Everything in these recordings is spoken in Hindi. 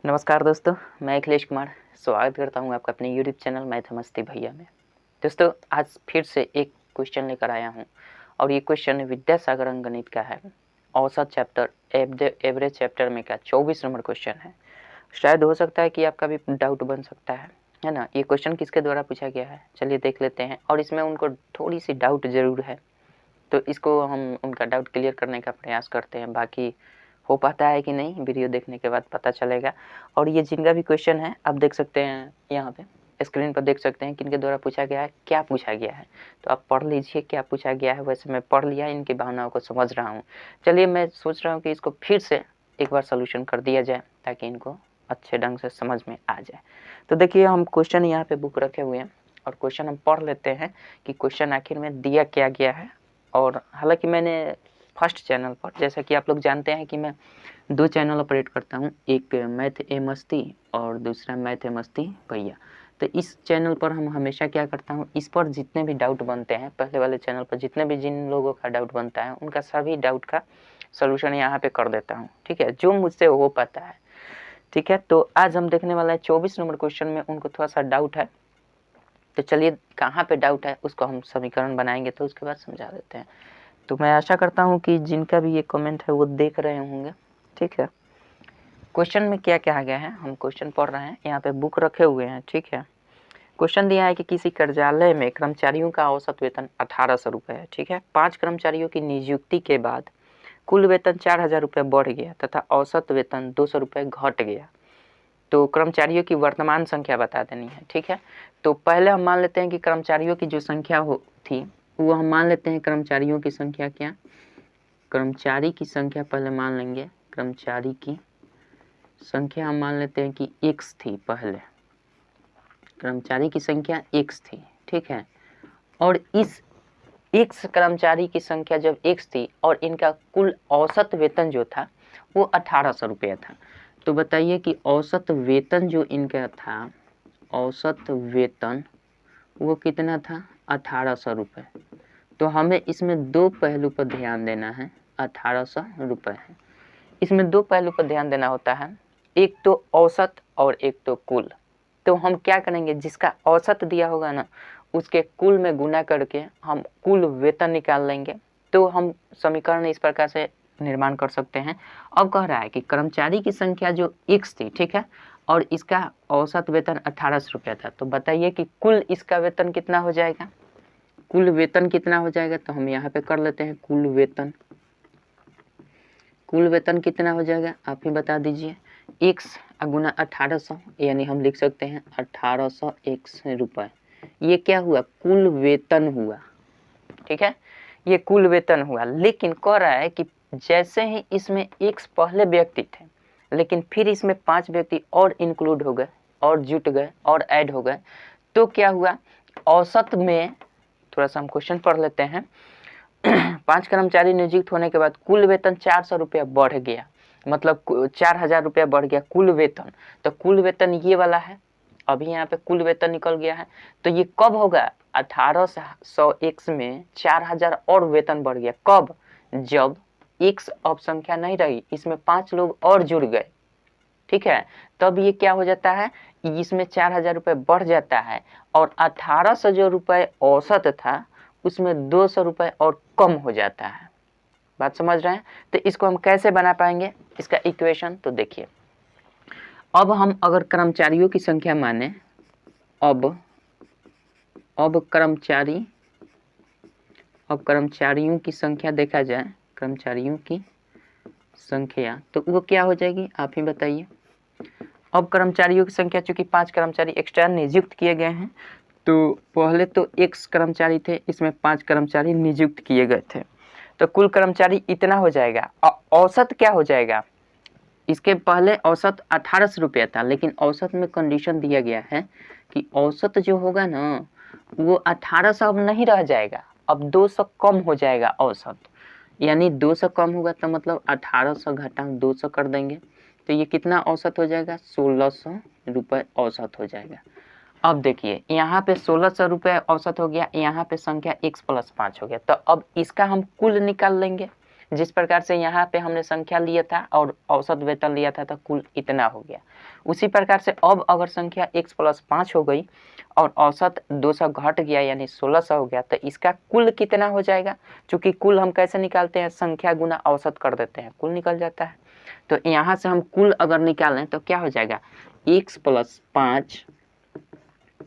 नमस्कार दोस्तों, मैं अखिलेश कुमार स्वागत करता हूं आपका अपने यूट्यूब चैनल मैथमस्ती भैया में। दोस्तों, आज फिर से एक क्वेश्चन लेकर आया हूं और ये क्वेश्चन विद्यासागर अंकगणित का है। औसत चैप्टर एवरेज चैप्टर में का 24 नंबर क्वेश्चन है। शायद हो सकता है कि आपका भी डाउट बन सकता है ना। ये क्वेश्चन किसके द्वारा पूछा गया है, चलिए देख लेते हैं। और इसमें उनको थोड़ी सी डाउट ज़रूर है, तो इसको हम उनका डाउट क्लियर करने का प्रयास करते हैं। बाकी हो पाता है कि नहीं, वीडियो देखने के बाद पता चलेगा। और ये जिनका भी क्वेश्चन है आप देख सकते हैं, यहाँ पे स्क्रीन पर देख सकते हैं किनके द्वारा पूछा गया है, क्या पूछा गया है। तो आप पढ़ लीजिए क्या पूछा गया है। वैसे मैं पढ़ लिया, इनकी भावनाओं को समझ रहा हूँ। चलिए, मैं सोच रहा हूँ कि इसको फिर से एक बार सोल्यूशन कर दिया जाए ताकि इनको अच्छे ढंग से समझ में आ जाए। तो देखिए, हम क्वेश्चन यहाँ पे बुक रखे हुए हैं और क्वेश्चन हम पढ़ लेते हैं कि क्वेश्चन आखिर में दिया क्या गया है। और हालांकि मैंने फर्स्ट चैनल पर, जैसा कि आप लोग जानते हैं कि मैं 2 चैनल ऑपरेट करता हूं, एक मैथ ए मस्ती और दूसरा मैथ ए मस्ती भैया। तो इस चैनल पर हम हमेशा क्या करता हूं, इस पर जितने भी डाउट बनते हैं, पहले वाले चैनल पर जितने भी जिन लोगों का डाउट बनता है उनका सभी डाउट का सोल्यूशन यहाँ पे कर देता हूँ। ठीक है, जो मुझसे हो पाता है। ठीक है, तो आज हम देखने वाला है 24 नंबर क्वेश्चन में उनको थोड़ा सा डाउट है। तो चलिए, कहाँ पे डाउट है उसको हम समीकरण बनाएंगे तो उसके बाद समझा देते हैं। तो मैं आशा करता हूँ कि जिनका भी ये कमेंट है वो देख रहे होंगे। ठीक है, क्वेश्चन में क्या कहा गया है, हम क्वेश्चन पढ़ रहे हैं, यहाँ पे बुक रखे हुए हैं। ठीक है, क्वेश्चन दिया है कि किसी कार्यालय में कर्मचारियों का औसत वेतन 1800 रुपये है। ठीक है, 5 कर्मचारियों की नियुक्ति के बाद कुल वेतन 4000 रुपये बढ़ गया तथा औसत वेतन 200 रुपये घट गया। तो कर्मचारियों की वर्तमान संख्या बता देनी है। ठीक है, तो पहले हम मान लेते हैं कि कर्मचारियों की जो संख्या थी वो हम मान लेते हैं, कर्मचारियों की संख्या क्या, कर्मचारी की संख्या पहले मान लेंगे। कर्मचारी की संख्या हम मान लेते हैं कि x थी। पहले कर्मचारी की संख्या x थी। ठीक है, और इस x कर्मचारी की संख्या जब x थी और इनका कुल औसत वेतन जो था वो 1800 रुपया था। तो बताइए कि औसत वेतन जो इनका था, औसत वेतन वो कितना था, 1800 रुपये। तो हमें इसमें 2 पहलू पर ध्यान देना है। 1800 रुपये है, इसमें 2 पहलू पर ध्यान देना होता है, एक तो औसत और एक तो कुल। तो हम क्या करेंगे, जिसका औसत दिया होगा ना उसके कुल में गुना करके हम कुल वेतन निकाल लेंगे। तो हम समीकरण इस प्रकार से निर्माण कर सकते हैं। अब कह रहा है कि कर्मचारी की संख्या जो x थी, ठीक है, और इसका औसत वेतन 1800 रुपया था। तो बताइए कि कुल इसका वेतन कितना हो जाएगा, कुल वेतन कितना हो जाएगा। तो हम यहाँ पे कर लेते हैं कुल वेतन। कुल वेतन कितना हो जाएगा आप ही बता दीजिए। x गुना 1800, यानी हम लिख सकते हैं 1800 x रुपये। ये क्या हुआ, कुल वेतन हुआ। ठीक है, ये कुल वेतन हुआ। लेकिन कह रहा है कि जैसे ही इसमें x पहले व्यक्ति थे, लेकिन फिर इसमें 5 व्यक्ति और इंक्लूड हो गए और जुट गए और ऐड हो गए, तो क्या हुआ, औसत में, थोड़ा सा हम क्वेश्चन पढ़ लेते हैं। 5 कर्मचारी नियुक्त होने के बाद कुल वेतन 400 रुपया बढ़ गया, मतलब 4000 रुपया बढ़ गया कुल वेतन। तो कुल वेतन ये वाला है, अभी यहाँ पे कुल वेतन निकल गया है। तो ये कब होगा, 1800 x में 4000 और वेतन बढ़ गया। कब, जब x अब संख्या नहीं रही, इसमें 5 लोग और जुड़ गए। ठीक है, तब ये क्या हो जाता है, इसमें 4000 रुपये बढ़ जाता है और 1800 जो रुपये औसत था उसमें 200 रुपये और कम हो जाता है। बात समझ रहे हैं। तो इसको हम कैसे बना पाएंगे, इसका इक्वेशन तो देखिए। अब हम अगर कर्मचारियों की संख्या माने, अब कर्मचारियों की संख्या देखा जाए, कर्मचारियों की संख्या तो वो क्या हो जाएगी आप ही बताइए। अब कर्मचारियों की संख्या, चूंकि 5 कर्मचारी एक्स्ट्रा नियुक्त किए गए हैं, तो पहले तो x कर्मचारी थे, इसमें 5 कर्मचारी नियुक्त किए गए थे, तो कुल कर्मचारी इतना हो जाएगा। औसत क्या हो जाएगा, इसके पहले औसत 1800 रुपया था, लेकिन औसत में कंडीशन दिया गया है कि औसत जो होगा ना वो 1800 अब नहीं रह जाएगा, अब 200 कम हो जाएगा औसत। यानी 200 कम होगा तो मतलब 1800 घटा 200 कर देंगे, तो ये कितना औसत हो जाएगा, 1600 रुपये औसत हो जाएगा। अब देखिए यहाँ पे 1600 रुपये औसत हो गया, यहाँ पे संख्या x + 5 हो गया। तो अब इसका हम कुल निकाल लेंगे, जिस प्रकार से यहाँ पे हमने संख्या लिया था और औसत वेतन लिया था तो कुल इतना हो गया। उसी प्रकार से अब अगर संख्या x + 5 हो गई और औसत 200 घट गया यानी 1600 हो गया, तो इसका कुल कितना हो जाएगा? चूँकि कुल हम कैसे निकालते हैं? संख्या गुना औसत कर देते हैं, कुल निकल जाता है। तो यहाँ से हम कुल अगर निकालें तो क्या हो जाएगा? x + 5,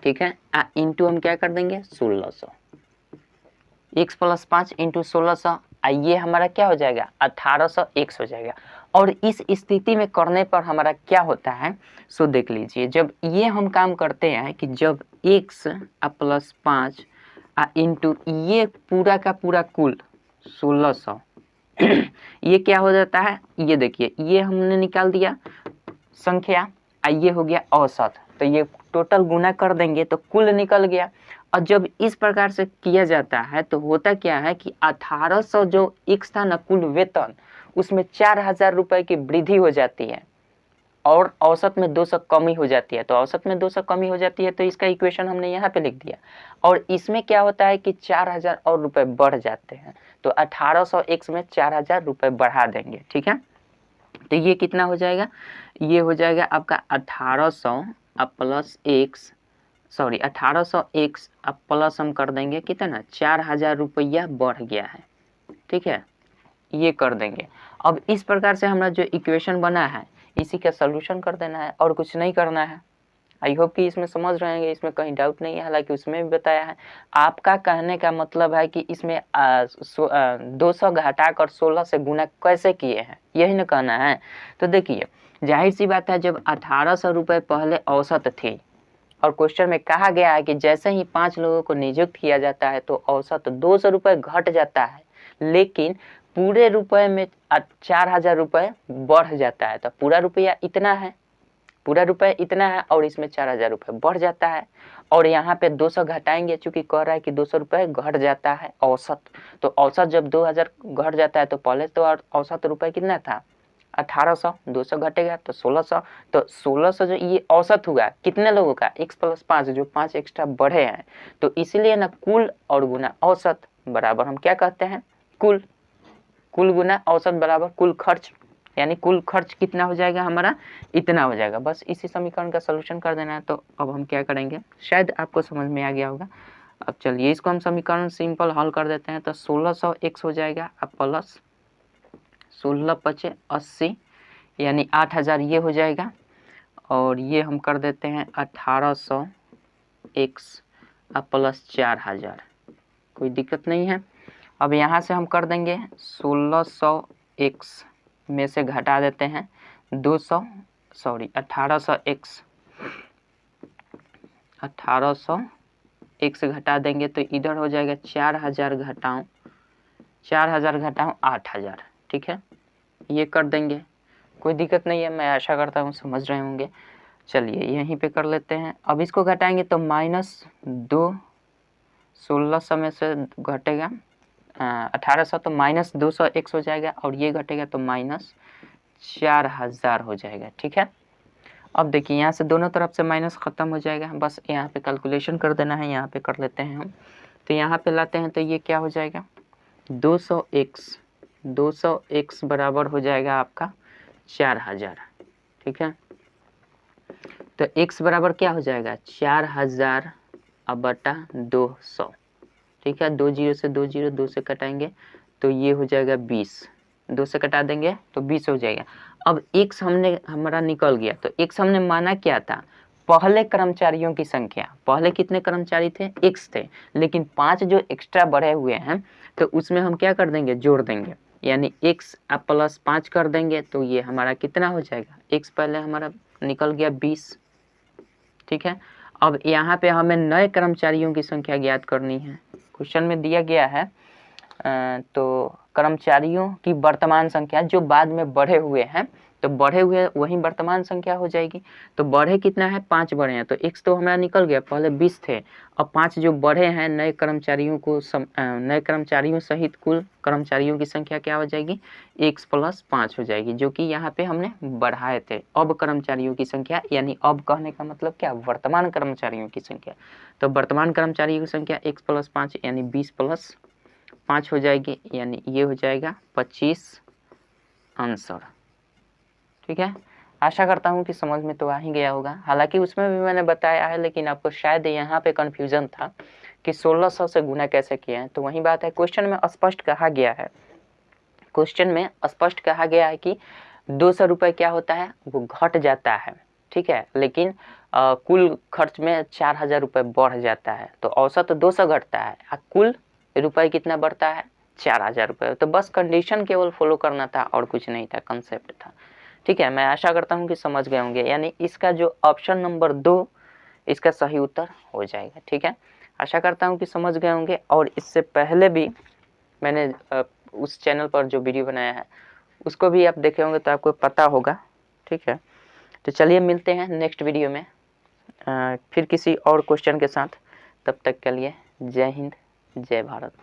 ठीक है, इंटू हम क्या कर देंगे? 1600। x + 5 इंटू 1600, ये हमारा क्या हो जाएगा? 1800x हो जाएगा। और इस स्थिति में करने पर हमारा क्या होता है, सो देख लीजिए। जब ये हम काम करते हैं कि जब x + 5 इंटू ये पूरा का पूरा कुल 1600 ये क्या हो जाता है? ये देखिए, ये हमने निकाल दिया संख्या, ये हो गया औसत, तो ये टोटल गुना कर देंगे तो कुल निकल गया। और जब इस प्रकार से किया जाता है तो होता क्या है कि 1800 जो x था ना कुल वेतन, उसमें 4000 रुपये की वृद्धि हो जाती है और औसत में 200 कमी हो जाती है। तो औसत में 200 कमी हो जाती है तो इसका इक्वेशन हमने यहाँ पे लिख दिया। और इसमें क्या होता है कि 4000 और रुपये बढ़ जाते हैं, तो 1800x में 4000 रुपये बढ़ा देंगे, ठीक है। तो ये कितना हो जाएगा? ये हो जाएगा आपका 1800 plus x, sorry 1800x plus हम कर देंगे कितना? 4000 रुपया बढ़ गया है, ठीक है, ये कर देंगे। अब इस प्रकार से हमारा जो इक्वेशन बना है इसी का सलूशन कर देना है और कुछ नहीं करना है। आई होप कि इसमें समझ रहे हैं, इसमें कहीं डाउट नहीं है, हालांकि उसमें भी बताया है। आपका कहने का मतलब है कि इसमें 200 घटाकर 16 से गुना कैसे किए हैं, यही ना कहना है। तो देखिए, जाहिर सी बात है, जब 1800 रुपये पहले औसत थी और क्वेश्चन में कहा गया है कि जैसे ही 5 लोगों को नियुक्त किया जाता है तो औसत 200 रुपये घट जाता है, लेकिन पूरे रुपए में 4000 रुपये बढ़ जाता है। तो पूरा रुपया इतना है, पूरा रुपये इतना है और इसमें 4000 रुपये बढ़ जाता है। और यहाँ पे 200 घटाएंगे, चूंकि कह रहा है कि 200 रुपये घट जाता है औसत। तो औसत जब 2000 घट जाता है तो पहले तो औसत रुपये कितना था? 1800, 200 घटेगा तो 1600। तो 1600 जो ये औसत हुआ कितने लोगों का? x + 5, जो 5 एक्स्ट्रा बढ़े हैं। तो इसीलिए ना कुल और गुना औसत बराबर हम क्या कहते हैं? कुल। कुल गुना औसत बराबर कुल खर्च, यानी कुल खर्च कितना हो जाएगा हमारा? इतना हो जाएगा। बस इसी समीकरण का सलूशन कर देना है। तो अब हम क्या करेंगे, शायद आपको समझ में आ गया होगा। अब चलिए इसको हम समीकरण सिंपल हल कर देते हैं। तो 1600x हो जाएगा प्लस 16 × 5 = 80, यानी 8000 ये हो जाएगा। और ये हम कर देते हैं 1800x प्लस 4000, कोई दिक्कत नहीं है। अब यहाँ से हम कर देंगे 1600x में से घटा देते हैं 1800x, 1800x घटा देंगे तो इधर हो जाएगा 4000 घटाओ 8000, ठीक है, ये कर देंगे, कोई दिक्कत नहीं है। मैं आशा करता हूँ समझ रहे होंगे। चलिए यहीं पे कर लेते हैं। अब इसको घटाएंगे तो -2, 1600 में से घटेगा 1800 तो -200x हो जाएगा और ये घटेगा तो -4000 हो जाएगा, ठीक है। अब देखिए यहाँ से दोनों तरफ से माइनस ख़त्म हो जाएगा, बस यहाँ पे कैलकुलेशन कर देना है। यहाँ पे कर लेते हैं हम, तो यहाँ पे लाते हैं तो ये क्या हो जाएगा? 200x बराबर हो जाएगा आपका 4000, ठीक है। तो x बराबर क्या हो जाएगा? 4000 बटा 200, ठीक है। 2 0 से 2 0, 2 से कटाएंगे तो ये हो जाएगा 20, 2 से कटा देंगे तो 20 हो जाएगा। अब x हमारा निकल गया। तो x हमने माना क्या था? पहले कर्मचारियों की संख्या। पहले कितने कर्मचारी थे? x थे, लेकिन 5 जो एक्स्ट्रा बढ़े हुए हैं तो उसमें हम क्या कर देंगे? जोड़ देंगे, यानी x प्लस 5 कर देंगे तो ये हमारा कितना हो जाएगा? x पहले हमारा निकल गया 20, ठीक है। अब यहाँ पे हमें नए कर्मचारियों की संख्या ज्ञात करनी है। क्वेश्चन में दिया गया है तो कर्मचारियों की वर्तमान संख्या जो बाद में बढ़े हुए हैं, तो बढ़े हुए वही वर्तमान संख्या हो जाएगी। तो बढ़े कितना है? 5 बढ़े हैं, तो x तो हमारा निकल गया, पहले 20 थे। अब 5 जो बढ़े हैं नए कर्मचारियों को नए कर्मचारियों सहित कुल कर्मचारियों की संख्या क्या हो जाएगी? x + 5 हो जाएगी, जो कि यहाँ पे हमने बढ़ाए थे। अब कर्मचारियों की संख्या, यानी अब कहने का मतलब क्या? वर्तमान कर्मचारियों की संख्या। तो वर्तमान कर्मचारियों की संख्या x + 5 यानी 20 + 5 हो जाएगी, यानी ये हो जाएगा 25 आंसर। ठीक है, आशा करता हूँ कि समझ में तो आ ही गया होगा। हालांकि उसमें भी मैंने बताया है, लेकिन आपको शायद यहाँ पे कन्फ्यूजन था कि 1600 से गुना कैसे किया है। तो वही बात है, क्वेश्चन में स्पष्ट कहा गया है, क्वेश्चन में स्पष्ट कहा गया है कि 200 रुपये क्या होता है, वो घट जाता है। ठीक है, लेकिन कुल खर्च में 4000 रुपये बढ़ जाता है। तो औसत 200 घटता है और कुल रुपये कितना बढ़ता है, 4000 रुपये। तो बस कंडीशन केवल फॉलो करना था और कुछ नहीं था, कंसेप्ट था। ठीक है, मैं आशा करता हूँ कि समझ गए होंगे। यानी इसका जो ऑप्शन नंबर 2 इसका सही उत्तर हो जाएगा। ठीक है, आशा करता हूँ कि समझ गए होंगे। और इससे पहले भी मैंने उस चैनल पर जो वीडियो बनाया है उसको भी आप देखे होंगे, तो आपको पता होगा। ठीक है, तो चलिए मिलते हैं नेक्स्ट वीडियो में फिर किसी और क्वेश्चन के साथ। तब तक के लिए जय हिंद, जय भारत।